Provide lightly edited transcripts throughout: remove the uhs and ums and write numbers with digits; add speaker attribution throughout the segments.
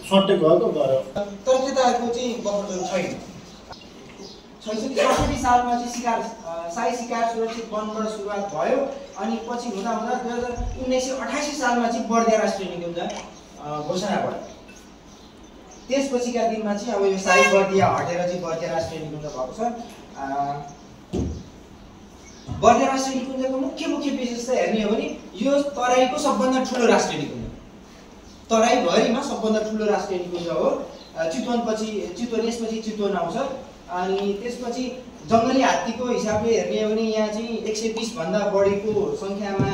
Speaker 1: सट्टै गएको गऱ्यो।
Speaker 2: तर त्यताको चाहिँ बफर जोन छैन। 66 सालमा चाहिँ साई शिकार सुरक्षित वनबाट सुरुवात भयो अनि पछि हुँदा 1988 सालमा चाहिँ बर्दिया राष्ट्रिय निकुञ्ज घोषणा भयो। त्यसपछिका दिनमा चाहिँ अब यो साई बर्दिया हटेर चाहिँ बर्दिया राष्ट्रिय निकुञ्ज भएको छ। बर्दिया राष्ट्रिय निकुञ्जको मुख्य विशेषता हेर्ने हो भने यो तराईको सबभन्दा ठुलो राष्ट्रिय निकुञ्ज, तराईभरिमा सबभन्दा ठुलो राष्ट्रिय निकुञ्ज हो। यसपछि चितवन आउँछ अनि त्यसपछि जङ्गली हात्तीको हिसाबले हेर्ने हो भने यहाँ चाहिँ 120 भन्दा बढीको सङ्ख्यामा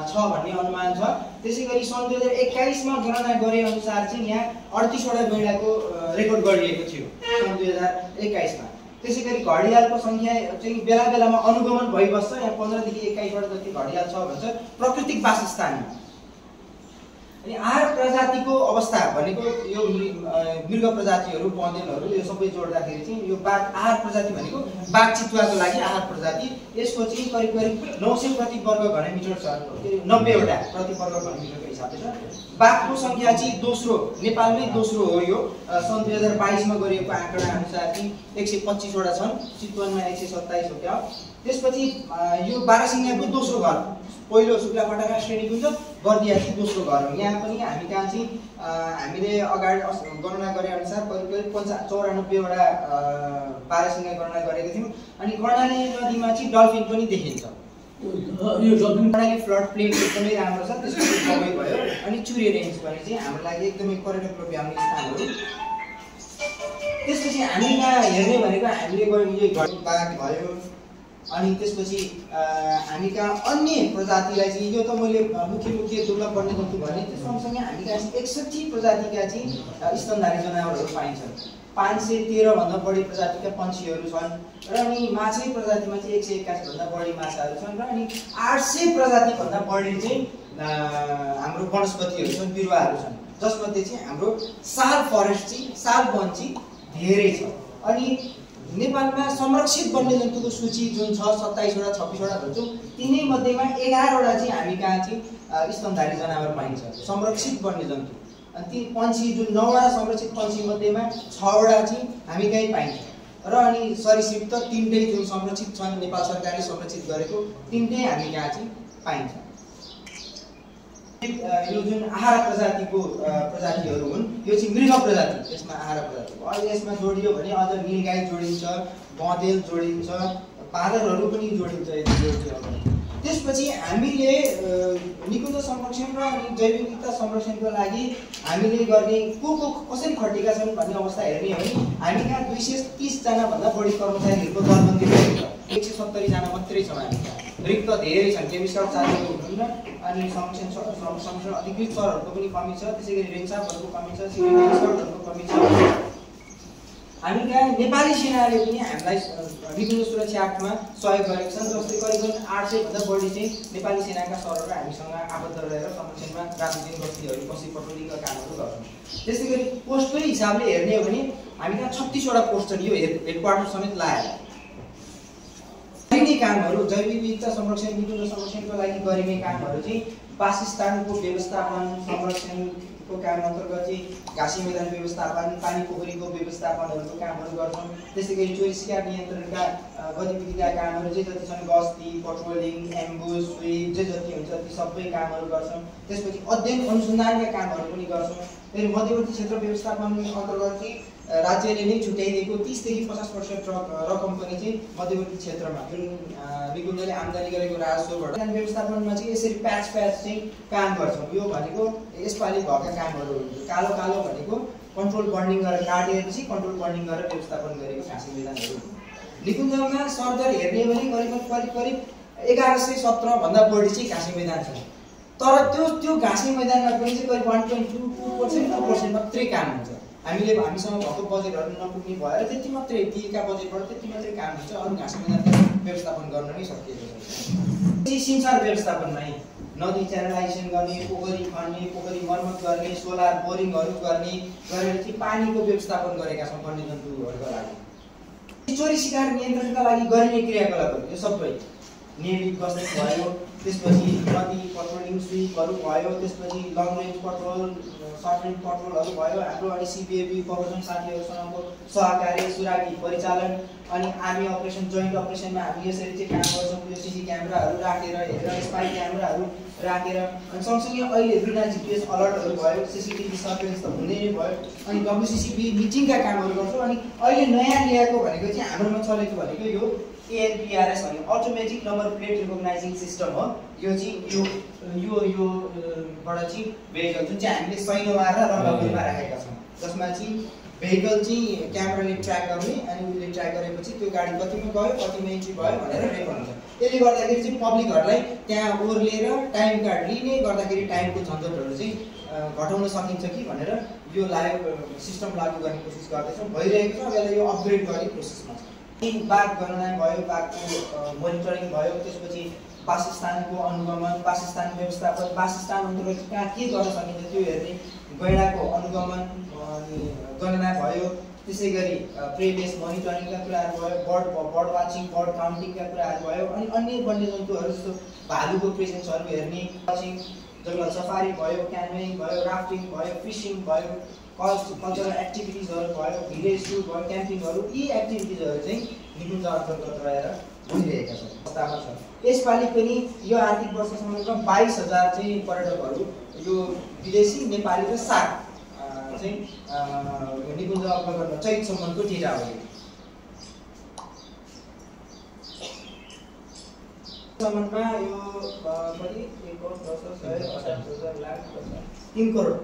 Speaker 2: छ भन्ने अनुमान छ। त्यसैगरी सन् 2021 मा गणना गरे अनुसार चाहिँ यहाँ 38 वटा गैंडाको रेकर्ड गरिएको थियो सन् 2021 मा। त्यसैगरी घडियालको सङ्ख्या चाहिँ बेला बेलामा अनुगमन भइबस्छ। यहाँ 15 देखि 21 वटा जति घडियाल छ भन्छ प्राकृतिक वासस्थानमा। अनि आहार प्रजातिको अवस्था भनेको यो मृग प्रजातिहरू, बँदेलहरू यो सबै जोड्दाखेरि चाहिँ यो बाघ आहार प्रजाति भनेको बाघ चितुवाको लागि आहार प्रजाति। यसको चाहिँ करिब 900 प्रति वर्ग घनमिटर छ, 90 वटा प्रति वर्ग घनमिटरको हिसाबले छ। बाघको सङ्ख्या चाहिँ नेपालमै दोस्रो हो। यो सन् 2022 मा गरिएको आँकडा अनुसार चाहिँ 125 वटा छन्, चितवनमा 127 वटा। त्यसपछि यो बारासिङ्गाको दोस्रो घर, पहिलो शुक्लापटा राष्ट्रिय निकुञ्ज, बर्दिया चाहिँ दोस्रो घर हो। यहाँ पनि हामी कहाँ चाहिँ हामीले अगाडि गणना गरे अनुसार करिब 94 वटा बारासिङ्गा गणना गरेका थियौँ। अनि कर्णाली नदीमा चाहिँ डल्फिन पनि देखिन्छ।
Speaker 1: यो डल्फिन
Speaker 2: कर्णाली फ्लड प्लेन एकदमै राम्रो छ, त्यसपछि कमै भयो। अनि चुरे रेन्ज पनि चाहिँ हाम्रो लागि एकदमै पर्यटक लोभ्याउने स्थानहरू। त्यसपछि हामी कहाँ हेर्ने भनेको हामीले यो बाघ भयो। अनि त्यसपछि हामी कहाँ अन्य प्रजातिलाई चाहिँ यो त मैले मुख्य दुर्लभ वन्यजन्तु भने त्यो सँगसँगै हामी कहाँ 61 प्रजातिका चाहिँ स्तनधारी जनावरहरू पाइन्छन्। 513 भन्दा बढी प्रजातिका पन्छीहरू छन् र अनि माछा प्रजातिमा चाहिँ 121 भन्दा बढी माछाहरू छन् र अनि 800 प्रजाति भन्दा बढी चाहिँ हाम्रो वनस्पतिहरू छन्, बिरुवाहरू छन्, जसमध्ये चाहिँ हाम्रो साल फरेस्ट चाहिँ साल वन चाहिँ धेरै छ। अनि नेपालमा संरक्षित वन्यजन्तुको सूची जुन छ 27 वटा 26 वटा भन्छौँ, तिनै मध्येमा 11 वटा चाहिँ हामी कहाँ चाहिँ स्तनधारी जनावर पाइन्छ संरक्षित वन्यजन्तु। अनि ती पन्छी जुन 9 वटा संरक्षित पन्छी मध्येमा 6 वटा चाहिँ हामी कहीँ पाइन्छ। र अनि सरीसृप त 3टै जुन संरक्षित छन्, नेपाल सरकारले संरक्षित गरेको 3टै हामी कहाँ चाहिँ पाइन्छ। यो जुन आहार प्रजातिको प्रजातिहरू हुन्, यो चाहिँ मृग प्रजाति, यसमा आहार प्रजाति। अहिले यसमा जोडियो भने अझ नीलगाई जोडिन्छ, बँदेल जोडिन्छ, बाँदरहरू पनि जोडिन्छ। त्यसपछि हामीले निकुञ्ज संरक्षण र जैव विविधता संरक्षणको लागि हामीले गर्ने कसरी खटेका छन् भन्ने अवस्था हेर्ने हो भने हामी कहाँ 230 जना भन्दा बढी कर्मचारीहरूको दरबन्दी भएको छ। 170 जना मात्रै छ हामी कहाँ, रिक्त धेरै छन्। केमिकल चार्जहरू हुनुहुन्न अनि संरक्षण अधिकृत सरहरूको पनि कमी छ, त्यसैगरी रेन्सापहरूको कमी छ, सिभिल इन्सपेक्टरहरूको कमी छ। हामी कहाँ नेपाली सेनाले पनि हामीलाई निकुञ्ज सुरक्षा एक्टमा सहयोग गरेका छन्, जस्तै करिब 800 भन्दा बढी चाहिँ नेपाली सेनाका सरहरू हामीसँग आबद्ध रहेर संरक्षणमा रातदिन गस्तीहरू बसी पट्रोलिङका कामहरू गर्छन्। त्यसैगरी पोस्टकै हिसाबले हेर्ने हो भने हामी कहाँ 36 वटा पोस्ट छन्, यो हेडक्वार्टर समेत लाएर गरिने कामहरू जैव विविधता संरक्षण निकुञ्ज संरक्षणको लागि गरिने कामहरू चाहिँ वासस्थानको व्यवस्थापन संरक्षणको काम अन्तर्गत चाहिँ घाँसी मैदान व्यवस्थापन, पानी पोखरीको व्यवस्थापनहरूको कामहरू गर्छौँ। त्यसैगरी चोरी शिकार नियन्त्रणका गतिविधिका कामहरू जे जति छन्, गस्ती, पट्रोलिङ, एम्बुस, स्विप जे जति हुन्छ ती सबै कामहरू गर्छौँ। त्यसपछि अध्ययन अनुसन्धानका कामहरू पनि गर्छौँ। फेरि मध्यवर्ती क्षेत्र व्यवस्थापन अन्तर्गत चाहिँ राज्यले नै छुट्याइदिएको 30 देखि 50% रकम पनि चाहिँ मध्यवर्ती क्षेत्रमा जुन निकुञ्जले आम्दानी गरेको राजस्वबाट व्यवस्थापनमा चाहिँ यसरी प्याच चाहिँ काम गर्छौँ। यो भनेको यसपालि भएका कामहरू हुन्छ। कालो भनेको कन्ट्रोल बन्डिङ गरेर काटेपछि कन्ट्रोल बन्डिङ गरेर व्यवस्थापन गरेको घाँसी मैदानहरू। निकुञ्जमा सरदर हेर्ने भने करिब 1117 भन्दा बढी चाहिँ घाँसी मैदान छ। तर त्यो घाँसी मैदानमा पनि चाहिँ करिब 1.2% मात्रै काम हुन्छ। हामीसँग भएको बजेटहरू नपुग्ने भएर त्यति मात्रै दिएका बजेटबाट त्यति मात्रै काम हुन्छ। अरू घाँसी मैदानको व्यवस्थापन गर्न नै सकिएको छ। सिंचाइ व्यवस्थापनमा नदी च्यानलाइजेसन गर्ने, पोखरी खन्ने, पोखरी मर्मत गर्ने, सोलर बोरिङहरू गर्ने गरेर चाहिँ पानीको व्यवस्थापन गरेका छौँ वन्यजन्तुहरूका लागि। चोरी शिकार नियन्त्रणका लागि गरिने क्रियाकलापहरू यो सबै नियमित गस्ती भयो, त्यसपछि नदी पेट्रोलिङ स्विपहरू भयो, त्यसपछि long range patrol short range पेट्रोलहरू भयो हाम्रो। अनि सिबिएबी प्रबन्धन साथीहरूसँगको सहकार्य सुराकी परिचालन अनि आर्मी अपरेसन जोइन्ट अपरेसनमा हामी यसरी चाहिँ काम गर्छौँ। यो सिसी क्यामेराहरू राखेर हेरेर स्पाई क्यामेराहरू राखेर अनि सँगसँगै अहिले बिना जिपिएस अलर्टहरू भयो, सिसिटिभी सर्भेलेन्स त हुँदै नै भयो। अनि डब्लुसिसिबी मिटिङका कामहरू गर्छौँ। अनि अहिले नयाँ ल्याएको भनेको चाहिँ हाम्रोमा चलेको भनेको यो ANPRS भन्ने अटोमेटिक नम्बर प्लेट रिकग्नाइजिङ सिस्टम हो। यो चाहिँ योबाट चाहिँ भेहिकल जुन चाहिँ हामीले सैनोमा र रङ्गभूमिमा राखेका छौँ, जसमा चाहिँ भेहिकल चाहिँ क्यामेराले ट्र्याक गर्ने अनि उसले ट्र्याक गरेपछि त्यो गाडी कतिमा गयो कतिमा एन्ट्री भयो भनेर रेकर्ड हुन्छ। त्यसले गर्दाखेरि चाहिँ पब्लिकहरूलाई त्यहाँ ओर्लेर टाइम कार्ड लिने गर्दाखेरि टाइमको झन्झटहरू चाहिँ घटाउन सकिन्छ कि भनेर यो सिस्टम लागू गर्ने कोसिस गर्दैछौँ, भइरहेको छ। अब यो अपग्रेड गर्ने प्रोसेसमा छ। बाघ गणना भयो, बाघको मोनिटरिङ भयो, त्यसपछि वासस्थानको अनुगमन, वासस्थान व्यवस्थापन, वासस्थान अन्तर्गत कहाँ के गर्न सकिन्छ त्यो हेर्ने, गैँडाको अनुगमन अनि गणना भयो। त्यसै गरी प्रेबेस मोनिटरिङका कुराहरू भयो, बर्ड वाचिङ बर्ड काउन्टिङका कुराहरू भयो। अनि अन्य वन्यजन्तुहरू जस्तो भालुको प्रेजेन्सहरू हेर्ने, वाचिङ जङ्गल सफारी भयो, क्यानोइङ भयो, राफ्टिङ भयो, फिसिङ भयो, कल्चरल एक्टिभिटिजहरू भयो, भिलेज टुर भयो, क्याम्पिङहरू। यी एक्टिभिटिजहरू चाहिँ निकुञ्ज अन्तर्गत रहेर भइरहेका छन्, अवस्थामा छ। यसपालि पनि यो आर्थिक वर्षसम्ममा 22,000 चाहिँ पर्यटकहरू यो विदेशी नेपाली र साग चाहिँ निकुञ्ज अन्तर्गतमा चैतसम्मको डेटा हो। सम्ममा यो कति 1 करोड 10,000 लाख 3 करोड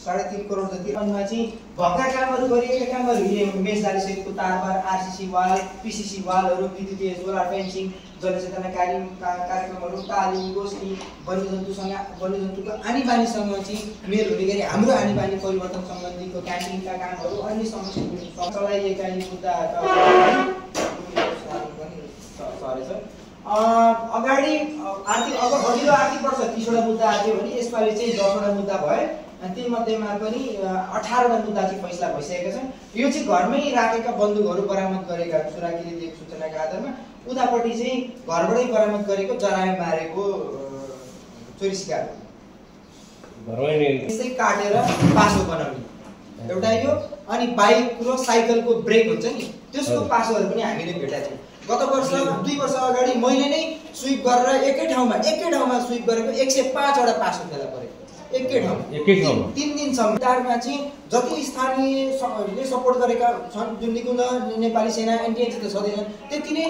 Speaker 2: 3.5 करोड जति अन्नमा चाहिँ भएका कामहरू गरिएका कामहरू मेषदारी सहितको तारबार, आरसिसी वाल, पिसिसी वालहरू, विद्युतीय सोलर फेन्सिङ, जनचेतना कार्यक्रमहरू, तालिम गोष्ठी, वन्यजन्तुको आनीबानीसँग चाहिँ मेल हुने गरी हाम्रो आनीबानी परिवर्तन सम्बन्धीको क्याम्पिङका कामहरू, अन्य समस्याहरू चलाइएका यी मुद्दाहरूका अगाडि अघिल्लो आर्थिक वर्ष 30वटा मुद्दा आयो भने यसपालि चाहिँ 10वटा मुद्दा भयो। अनि तीमध्येमा पनि 18वटा मुद्दा चाहिँ फैसला भइसकेका छन्। यो चाहिँ घरमै राखेका बन्दुकहरू बरामद गरेका सुराकीले दिएको सूचनाका आधारमा, उतापट्टि चाहिँ घरबाटै बरामद गरेको जरायो मारेको चोरी सिकार त्यसै काटेर पासो बनाउने एउटा यो। अनि बाइक र साइकलको ब्रेक हुन्छ नि त्यसको पासोहरू पनि हामीले भेटेका छौँ। गत वर्ष 2 वर्ष अगाडि मैले नै स्विप गरेर एकै ठाउँमा स्विप गरेको 105वटा पासो फेला परेको एकै ठाउँमा 3 दिनसम्म। तारमा चाहिँ जति स्थानीयले सपोर्ट गरेका छन्, जुन निकुञ्ज नेपाली सेना एनटिएनसी त छँदैछन्, त्यति नै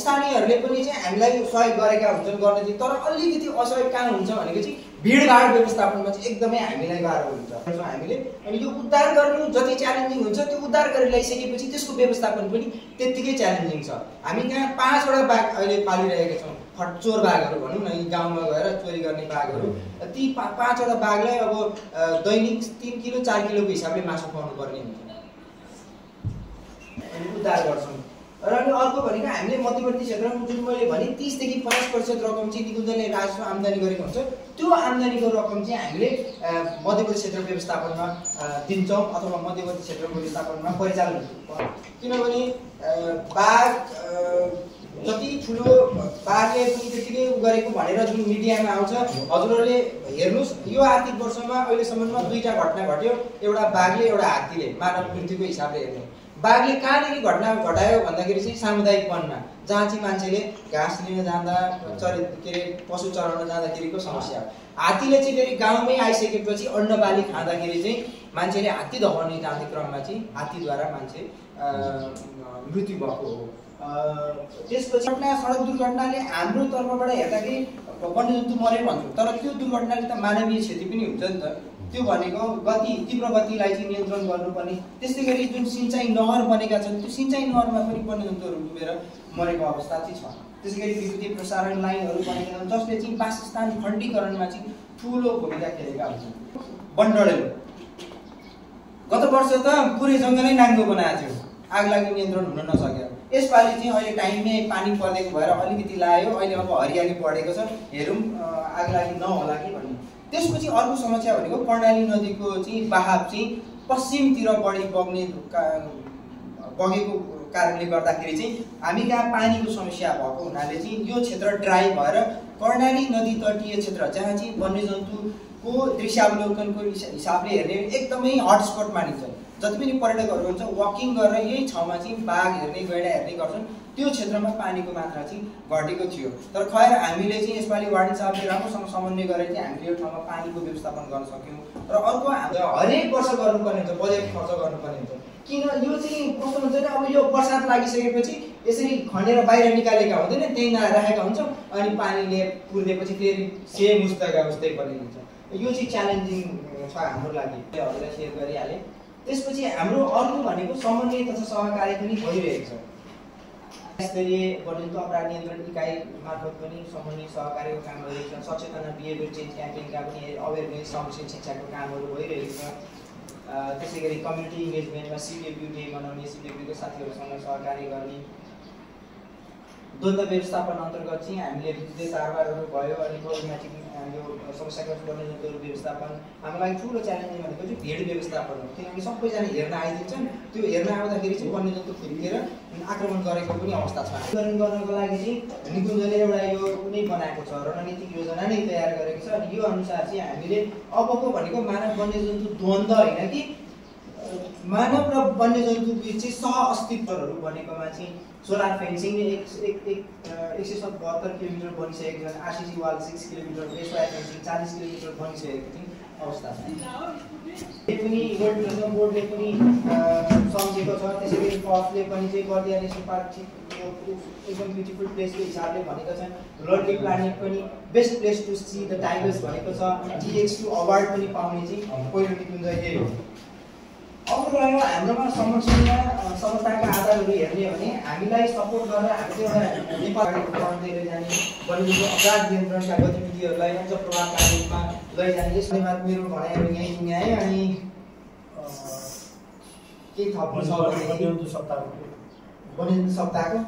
Speaker 2: स्थानीयहरूले पनि चाहिँ हामीलाई सहयोग गरेका हुन्छन् गर्न चाहिँ। तर अलिकति असहयोग कहाँ हुन्छ भनेको चाहिँ भिडभाड व्यवस्थापनमा चाहिँ एकदमै हामीलाई गाह्रो हुन्छ हामीले। अनि यो उद्धार गर्नु जति च्यालेन्जिङ हुन्छ त्यो उद्धार गरेर ल्याइसकेपछि त्यसको व्यवस्थापन पनि त्यत्तिकै च्यालेन्जिङ छ। हामी कहाँ 5वटा बाघ अहिले पालिरहेका छौँ, चोर बाघहरू भनौँ न, यी गाउँमा गएर चोरी गर्ने बाघहरू। ती 5वटा बाघलाई अब दैनिक 3 किलो 4 किलोको हिसाबले मासु खुवाउनु पर्ने हुन्छ अनि उद्धार गर्छौँ। र अनि अर्को भनेको हामीले मध्यवर्ती क्षेत्रमा जुन मैले भने 30 देखि 50% रकम चाहिँ निकुञ्जले राजस्व आम्दानी गरेको हुन्छ, त्यो आम्दानीको रकम चाहिँ हामीले मध्यवर्ती क्षेत्र व्यवस्थापनमा दिन्छौँ अथवा मध्यवर्ती क्षेत्र व्यवस्थापनमा परिचालन हुन्छ। किनभने बाघ जति ठुलो बाघले पनि त्यतिकै गरेको भनेर जुन मिडियामा आउँछ, हजुरहरूले हेर्नुहोस् यो आर्थिक वर्षमा अहिलेसम्ममा 2टा घटना घट्यो, एउटा बाघले एउटा हात्तीले मानव मृत्युको हिसाबले हेर्ने। बाघले कहाँनिर घटना घटायो भन्दाखेरि चाहिँ सामुदायिक वनमा, जहाँ चाहिँ मान्छेले घाँस लिन जाँदा पशु चराउन जाँदाखेरिको समस्या। हात्तीले चाहिँ फेरि गाउँमै आइसकेपछि अन्न बाली खाँदाखेरि चाहिँ मान्छेले हात्ती धपाउने जाने क्रममा चाहिँ हात्तीद्वारा मान्छे मृत्यु भएको हो। त्यसपछि सडक दुर्घटनाले हाम्रो तर्फबाट हेर्दाखेरि वन्यजन्तु मरे भन्छौँ, तर त्यो दुर्घटनाले त मानवीय क्षति पनि हुन्छ नि त। त्यो भनेको तीव्र गतिलाई चाहिँ नियन्त्रण गर्नुपर्ने। त्यस्तै गरी जुन सिँचाइ नहर बनेका छन्, त्यो सिँचाइ नहरमा पनि वन्यजन्तुहरू डुबेर मरेको अवस्था चाहिँ छ। त्यसै गरी विद्युतीय प्रसारण लाइनहरू बनेका छन् जसले चाहिँ वासस्थान खण्डीकरणमा चाहिँ ठुलो भूमिका खेलेका हुन्छन्। वनडढेलो गत वर्ष त पुरै जङ्गलै नाङ्गो बनाएको थियो, आग लागि नियन्त्रण हुन नसक्यो। यसपालि चाहिँ अहिले टाइममै पानी परेको भएर अलिकति लाग्यो, अहिले अब हरियाली बढेको छ, हेरौँ आग लागि नहोला कि भन्ने। त्यसपछि अर्को समस्या भनेको कर्णाली नदीको चाहिँ बहाव चाहिँ पश्चिमतिर बढी बगेको कारणले गर्दाखेरि चाहिँ हामी कहाँ पानीको समस्या भएको हुनाले चाहिँ यो क्षेत्र ड्राई भएर कर्णाली नदी तटीय क्षेत्र जहाँ चाहिँ वन्यजन्तुको दृश्यावलोकनको हिसाबले हेर्ने एकदमै हटस्पट मानिन्छ। जति पनि पर्यटकहरू हुन्छ वकिङ गरेर यही ठाउँमा चाहिँ बाघ हेर्ने गैँडा हेर्ने गर्छन्। त्यो क्षेत्रमा पानीको मात्रा चाहिँ घटेको थियो। तर खैर हामीले चाहिँ यसपालि वार्डन साहबले राम्रोसँग समन्वय गरेर चाहिँ हामीले यो ठाउँमा पानीको व्यवस्थापन गर्न सक्यौँ। र अर्को हामीले हरेक वर्ष गर्नुपर्ने हुन्छ, बजेट खर्च गर्नुपर्ने हुन्छ। किन यो चाहिँ कस्तो हुन्छ नि, अब यो बर्सात लागिसकेपछि यसरी खनेर बाहिर निकालेका हुँदैन, त्यही नराखेका हुन्छ अनि पानीले पुर्दिएपछि फेरि सेम उस्तै बनिन्छ। यो चाहिँ च्यालेन्जिङ छ हाम्रो लागि, हजुरलाई सेयर गरिहालेँ। त्यसपछि हाम्रो अर्को भनेको समन्वय तथा सहकारी पनि भइरहेको छ। स्तरीय वन्यजन्तु अपराध नियन्त्रण इकाइ मार्फत पनि समन्वय सहकारीको काम भइरहेको छ। सचेतना बिहेभियर चेन्ज क्याम्पेनका पनि अवेरनेस समस्या शिक्षाको कामहरू भइरहेको छ। त्यसै गरी कम्युनिटी इङ्गेजमेन्टमा सिपिएफयू डे मनाउने, सिपिएफयूको साथीहरूसँग सहकारी गर्ने। द्वन्द्व व्यवस्थापन अन्तर्गत चाहिँ हामीले विद्युतीय तारबारहरू भयो अनि प्रब्लमेटिक यो समस्याग्रस्त वन्यजन्तुहरू व्यवस्थापन। हाम्रो लागि ठुलो च्यालेन्ज भनेको चाहिँ भेड व्यवस्थापन हो, किनकि सबैजना हेर्न आइदिन्छन्। त्यो हेर्न आउँदाखेरि चाहिँ वन्यजन्तु फुर्किएर आक्रमण गरेको पनि अवस्था छ। आक्रमण गर्नको लागि चाहिँ निकुञ्जले एउटा यो कुनै बनाएको छ, रणनीतिक योजना नै तयार गरेको छ। अनि यो अनुसार चाहिँ हामीले अबको भनेको मानव वन्यजन्तु द्वन्द्व होइन कि मानव र वन्यजन्तु बिच चाहिँ सह अस्तित्वहरू बनेकोमा चाहिँ सोलर फेन्सिङले 172 किलोमिटर बनिसकेको छ। RCC wall 6 kilometre, base wire fencing 40 kilometre बनिसकेको चाहिँ अवस्था छ। यो पनि वर्ल्ड टुरिज्म बोर्डले पनि सम्झेको छ। त्यसै गरी पफले पनि चाहिँ बर्दिया नेसनल पार्क एकदम ब्युटिफुल प्लेसको हिसाबले भनेको छ। लोन्ली प्लानेट पनि best place to see the tigers भनेको छ। TX2 अवार्ड पनि पाउने चाहिँ पहिलो निकुञ्ज यही हो। अर्को कुरामा हाम्रोमा समस्याका आधारहरू हेर्ने हो भने हामीलाई सपोर्ट गरेर हामीले एउटा नेपाल बढ्दै लैजाने, वन्यजन्तु अपराध नियन्त्रणका गतिविधिहरूलाई अझ प्रभावकारी रूपमा लैजाने। यसमा मेरो भनाइहरू यहीँ टुङ्ग्याएँ। अनि केही थप्नु छ भने वन्यजन्तु सप्ताहको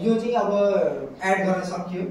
Speaker 2: यो चाहिँ अब एड गर्न सकियो।